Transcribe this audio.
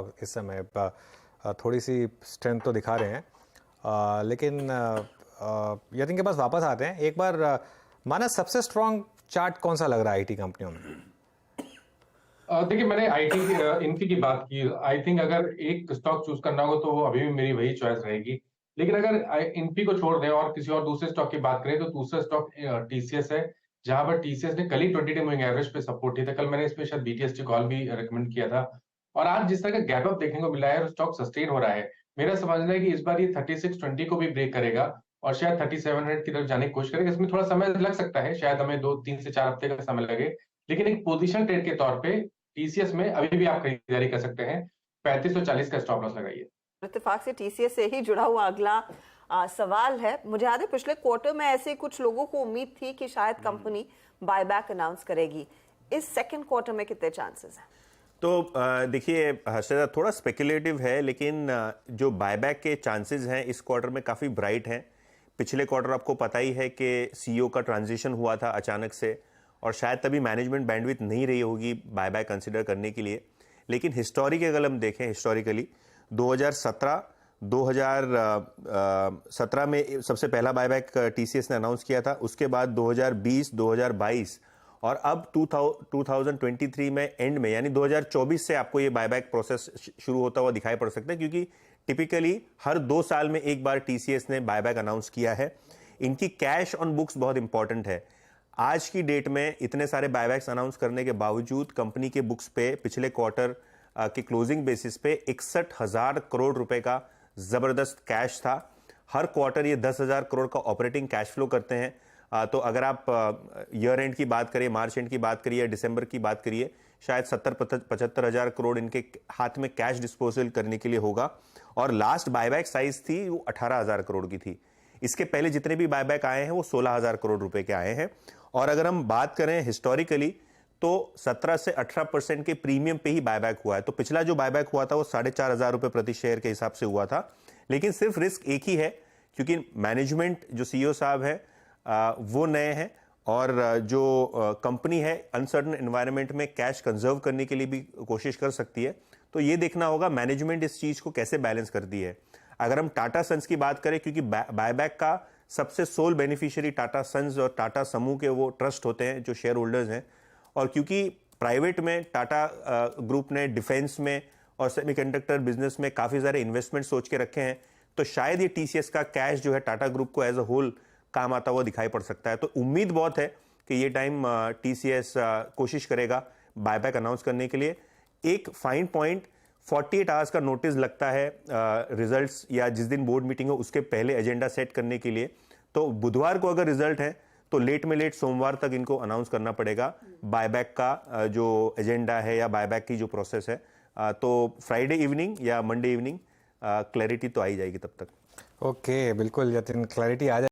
Stock इस समय थोड़ी सी स्ट्रेंथ तो दिखा रहे हैं, लेकिन यतिन के पास वापस आते हैं एक बार। मानस, सबसे स्ट्रॉन्ग चार्ट कौन सा लग रहा है आईटी कंपनियों में? देखिए, मैंने आईटी इन्फी की बात की। आई थिंक अगर एक स्टॉक चूज करना हो तो वो अभी भी मेरी वही चॉइस रहेगी। लेकिन अगर इन्फी को छोड़ दें और किसी और दूसरे स्टॉक की बात करें तो दूसरा स्टॉक टीसीएस है, जहां पर टीसीएस ने कल ही 20 डे मूविंग एवरेज पे सपोर्ट दिया था। कल मैंने इसमें शायद बीटीएसटी कॉल भी रेकमेंड किया था, और आज जिस तरह का गैप अप देखने को मिला है और स्टॉक सस्टेन हो रहा है, मेरा समझना है कि इस बार ये 3620 को भी ब्रेक करेगा और शायद 3700 की तरफ जाने की कोशिश करेगा। इसमें थोड़ा समय लग सकता है, शायद हमें 2 3 से 4 हफ्ते का समय लगे, लेकिन एक पोजीशन ट्रेड के तौर पे टीसीएस में अभी भी आप खरीदारी कर सकते हैं। 3540 का स्टॉप लॉस लगाइए। इत्तेफाक से टीसीएस से ही जुड़ा हुआ अगला सवाल है। मुझे याद है पिछले क्वार्टर में ऐसे कुछ लोगों को उम्मीद थी कि शायद कंपनी बायबैक अनाउंस करेगी। इस सेकंड क्वार्टर में कितने चांसेस हैं? तो देखिए हर्षदा, थोड़ा स्पेकुलेटिव है, लेकिन जो बायबैक के चांसेस हैं इस क्वार्टर में काफ़ी ब्राइट हैं। पिछले क्वार्टर आपको पता ही है कि सीईओ का ट्रांजिशन हुआ था अचानक से, और शायद तभी मैनेजमेंट बैंडविड्थ नहीं रही होगी बायबैक कंसिडर करने के लिए। लेकिन हिस्टोरिक अगर हम देखें, हिस्टोरिकली 2017 में सबसे पहला बायबैक टीसीएस ने अनाउंस किया था। उसके बाद 2020, 2022 और अब 2023 में एंड में, यानी 2024 से आपको ये बायबैक प्रोसेस शुरू होता हुआ दिखाई पड़ सकता है, क्योंकि टिपिकली हर 2 साल में एक बार टीसीएस ने बायबैक अनाउंस किया है। इनकी कैश ऑन बुक्स बहुत इंपॉर्टेंट है। आज की डेट में इतने सारे बायबैक्स अनाउंस करने के बावजूद कंपनी के बुक्स पे पिछले क्वार्टर के क्लोजिंग बेसिस पे 61,000 करोड़ रुपए का जबरदस्त कैश था। हर क्वार्टर ये 10,000 करोड़ का ऑपरेटिंग कैश फ्लो करते हैं। तो अगर आप ईयर एंड की बात करिए, मार्च एंड की बात करिए या दिसंबर की बात करिए, शायद 70-75,000 करोड़ इनके हाथ में कैश डिस्पोजल करने के लिए होगा। और लास्ट बायबैक साइज थी वो 18,000 करोड़ की थी। इसके पहले जितने भी बायबैक आए हैं वो 16,000 करोड़ रुपए के आए हैं। और अगर हम बात करें हिस्टोरिकली तो 17 से 18% के प्रीमियम पे ही बायबैक हुआ है। तो पिछला जो बायबैक हुआ था वो 4,500 रुपए प्रति शेयर के हिसाब से हुआ था। लेकिन सिर्फ रिस्क एक ही है, क्योंकि मैनेजमेंट जो सीईओ साहब है वो नए हैं, और जो कंपनी है अनसर्टन एनवायरनमेंट में कैश कंजर्व करने के लिए भी कोशिश कर सकती है। तो ये देखना होगा मैनेजमेंट इस चीज को कैसे बैलेंस करती है। अगर हम टाटा सन्स की बात करें, क्योंकि बायबैक का सबसे सोल बेनिफिशियरी टाटा सन्स और टाटा समूह के वो ट्रस्ट होते हैं जो शेयर होल्डर्स हैं, और क्योंकि प्राइवेट में टाटा ग्रुप ने डिफेंस में और सेमीकंडक्टर बिजनेस में काफ़ी सारे इन्वेस्टमेंट सोच के रखे हैं, तो शायद ये टीसीएस का कैश जो है टाटा ग्रुप को एज अ होल काम आता हुआ दिखाई पड़ सकता है। तो उम्मीद बहुत है कि ये टाइम टीसीएस कोशिश करेगा बायबैक अनाउंस करने के लिए। एक फाइन पॉइंट, 48 आवर्स का नोटिस लगता है रिजल्ट्स या जिस दिन बोर्ड मीटिंग हो उसके पहले एजेंडा सेट करने के लिए। तो बुधवार को अगर रिजल्ट है तो लेट में लेट सोमवार तक इनको अनाउंस करना पड़ेगा बायबैक का जो एजेंडा है या बायबैक की जो प्रोसेस है। तो फ्राइडे इवनिंग या मंडे इवनिंग क्लैरिटी तो आई जाएगी तब तक। ओके, बिल्कुल यतिन, क्लैरिटी आ जाए।